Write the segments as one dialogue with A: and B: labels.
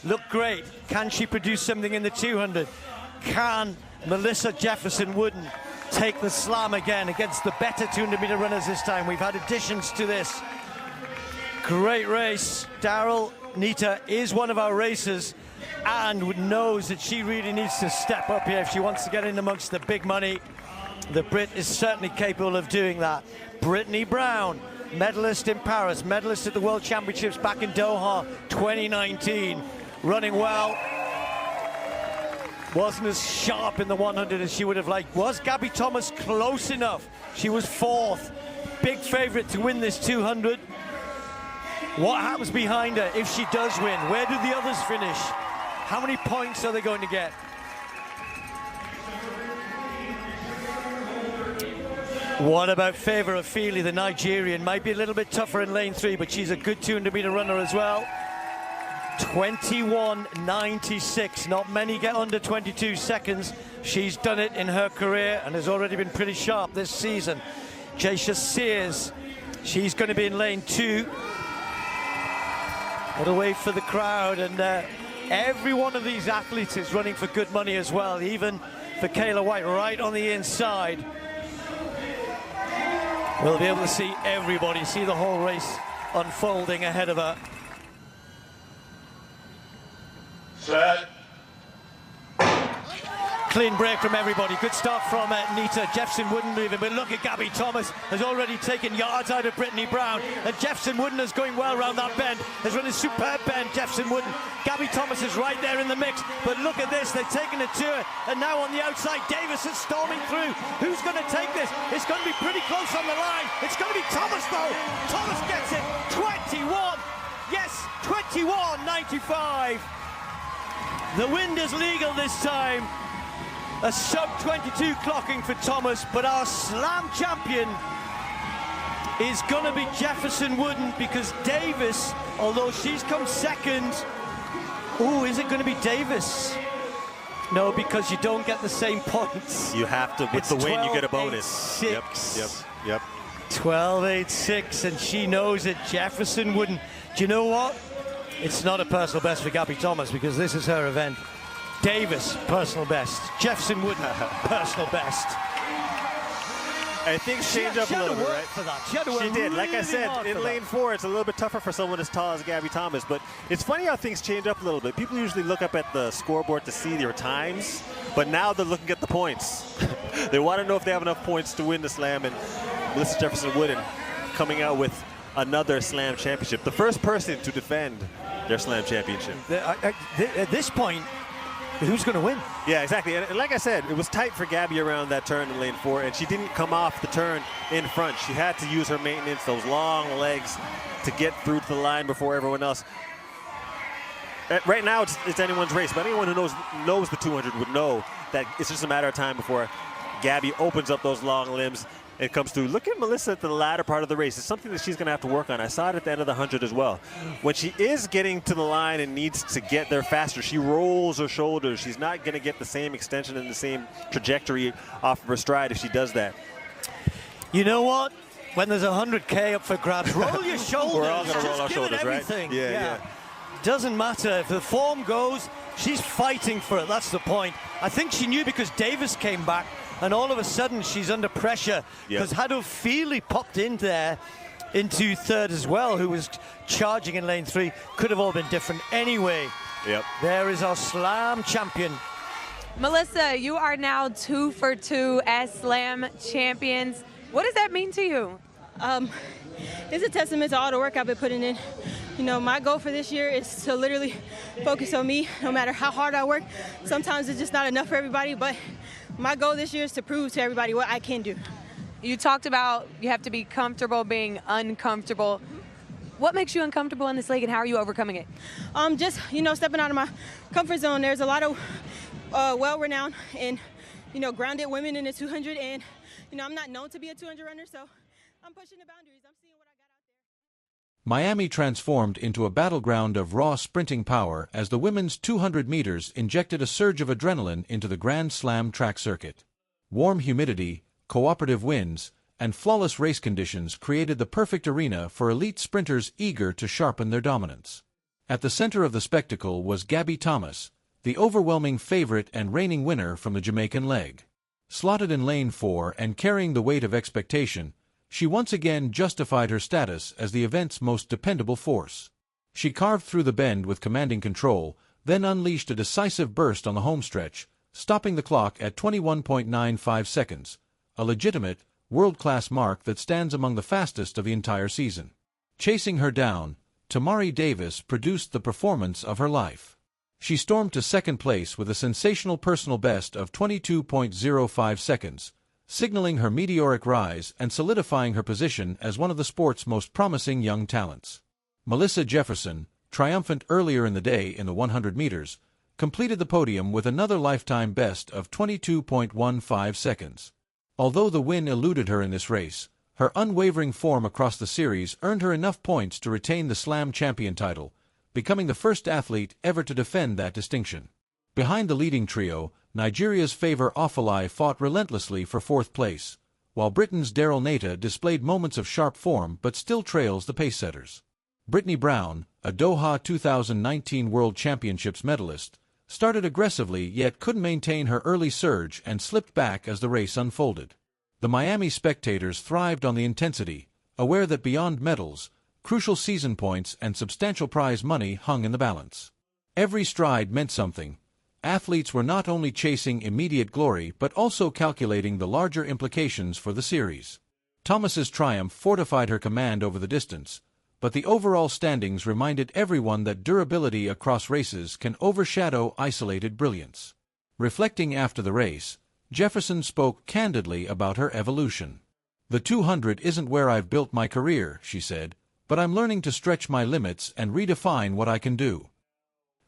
A: looked great. Can she produce something in the 200? Can Melissa Jefferson Wooden take the slam again against the better 200-meter runners this time? We've had additions to this. Great race. Daryl Nita is one of our racers and knows that she really needs to step up here if she wants to get in amongst the big money. The Brit is certainly capable of doing that. Brittney Brown, medalist in Paris, medalist at the World Championships back in Doha 2019, running well. Wasn't as sharp in the 100 as she would have liked. Was Gabby Thomas close enough? She was fourth. Big favorite to win this 200. What happens behind her if she does win? Where do the others finish? How many points are they going to get? What about Favour of Feely, the Nigerian? Might be a little bit tougher in lane 3, but she's a good 200-meter runner as well. 21.96. Not many get under 22 seconds. She's done it in her career and has already been pretty sharp this season. Jacia Sears, she's going to be in lane 2. Gotta wait for the crowd, and every one of these athletes is running for good money as well, even for Kayla White right on the inside. We'll be able to see everybody, see the whole race unfolding ahead of her.
B: Set.
A: Clean break from everybody. Good start from Nita. Jefferson Wooden moving, but look at Gabby Thomas has already taken yards out of Brittney Brown, and Jefferson Wooden is going well around that bend. Has run a superb bend, Jefferson Wooden. Gabby Thomas is right there in the mix, but look at this. They've taken it to her, and now on the outside, Davis is storming through. Who's going to take this? It's going to be pretty close on the line. It's going to be Thomas, though. Thomas gets it. 21. Yes, 21.95. The wind is legal this time. A sub-22 clocking for Thomas, but our slam champion is going to be Jefferson Wooden, because Davis, although she's come second, ooh, is it going to be Davis? No, because you don't get the same points.
C: You have to, with the win, you get a bonus.
A: Yep. 12.86, and she knows it. Jefferson Wooden. Do you know what? It's not a personal best for Gabby Thomas, because this is her event. Davis, personal best. Jefferson Wooden, personal best.
C: I think change up a little bit, right?
A: For that. She had to work
C: She did. Like I
A: really
C: said,
A: hard
C: in
A: for
C: lane
A: that.
C: 4, it's a little bit tougher for someone as tall as Gabby Thomas, but it's funny how things change up a little bit. People usually look up at the scoreboard to see their times, but now they're looking at the points. They want to know if they have enough points to win the slam, and Melissa Jefferson Wooden coming out with another slam championship. The first person to defend their slam championship.
A: At this point, who's going to win?
C: Yeah, exactly. And like I said, it was tight for Gabby around that turn in lane 4, and she didn't come off the turn in front. She had to use her maintenance, those long legs, to get through to the line before everyone else. Right now, it's anyone's race, but anyone who knows the 200 would know that it's just a matter of time before Gabby opens up those long limbs. It comes through. Look at Melissa at the latter part of the race. It's something that she's going to have to work on. I saw it at the end of the 100 as well. When she is getting to the line and needs to get there faster, she rolls her shoulders. She's not going to get the same extension and the same trajectory off of her stride if she does that.
A: You know what? When there's 100K up for grabs, roll your shoulders.
C: We're all going to roll our
A: Just give it
C: shoulders, right?
A: everything.
C: Yeah.
A: Doesn't matter. If the form goes, she's fighting for it. That's the point. I think she knew, because Davis came back, and all of a sudden she's under pressure, because Haddo Feely popped in there into third as well, who was charging in lane 3. Could have all been different anyway.
C: Yep.
A: There is our slam champion.
D: Melissa, you are now 2 for 2 as slam champions. What does that mean to you?
E: It's a testament to all the work I've been putting in. You know, my goal for this year is to literally focus on me, no matter how hard I work. Sometimes it's just not enough for everybody, but my goal this year is to prove to everybody what I can do.
D: You talked about you have to be comfortable being uncomfortable. What makes you uncomfortable in this league, and how are you overcoming it?
E: Just, you know, stepping out of my comfort zone. There's a lot of well-renowned and, you know, grounded women in the 200, and, you know, I'm not known to be a 200 runner, so I'm pushing the boundaries. I'm seeing what I got out there.
F: Miami transformed into a battleground of raw sprinting power as the women's 200 meters injected a surge of adrenaline into the Grand Slam track circuit. Warm humidity, cooperative winds, and flawless race conditions created the perfect arena for elite sprinters eager to sharpen their dominance. At the center of the spectacle was Gabby Thomas, the overwhelming favorite and reigning winner from the Jamaican leg. Slotted in lane 4 and carrying the weight of expectation, she once again justified her status as the event's most dependable force. She carved through the bend with commanding control, then unleashed a decisive burst on the homestretch, stopping the clock at 21.95 seconds, a legitimate, world-class mark that stands among the fastest of the entire season. Chasing her down, Tamari Davis produced the performance of her life. She stormed to second place with a sensational personal best of 22.05 seconds, signaling her meteoric rise and solidifying her position as one of the sport's most promising young talents. Melissa Jefferson, triumphant earlier in the day in the 100 meters, completed the podium with another lifetime best of 22.15 seconds. Although the win eluded her in this race, her unwavering form across the series earned her enough points to retain the Slam champion title, becoming the first athlete ever to defend that distinction. Behind the leading trio, Nigeria's Favour Offaly fought relentlessly for fourth place, while Britain's Daryl Nata displayed moments of sharp form but still trails the pacesetters. Brittney Brown, a Doha 2019 World Championships medalist, started aggressively yet couldn't maintain her early surge and slipped back as the race unfolded. The Miami spectators thrived on the intensity, aware that beyond medals, crucial season points and substantial prize money hung in the balance. Every stride meant something. Athletes were not only chasing immediate glory but also calculating the larger implications for the series. Thomas's triumph fortified her command over the distance, but the overall standings reminded everyone that durability across races can overshadow isolated brilliance. Reflecting after the race, Jefferson spoke candidly about her evolution. "The 200 isn't where I've built my career," she said, "but I'm learning to stretch my limits and redefine what I can do."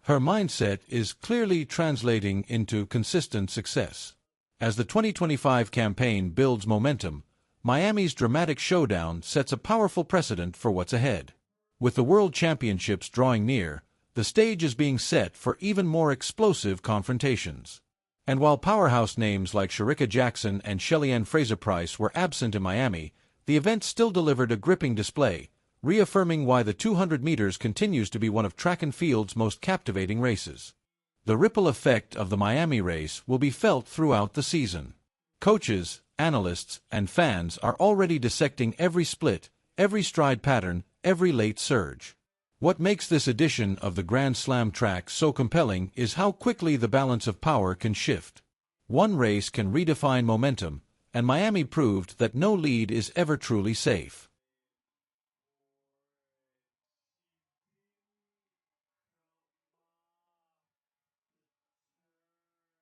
F: Her mindset is clearly translating into consistent success. As the 2025 campaign builds momentum, Miami's dramatic showdown sets a powerful precedent for what's ahead. With the World Championships drawing near, the stage is being set for even more explosive confrontations. And while powerhouse names like Shericka Jackson and Shelly-Ann Fraser-Pryce were absent in Miami, the event still delivered a gripping display, reaffirming why the 200 meters continues to be one of track and field's most captivating races. The ripple effect of the Miami race will be felt throughout the season. Coaches, analysts, and fans are already dissecting every split, every stride pattern, every late surge. What makes this edition of the Grand Slam track so compelling is how quickly the balance of power can shift. One race can redefine momentum, and Miami proved that no lead is ever truly safe.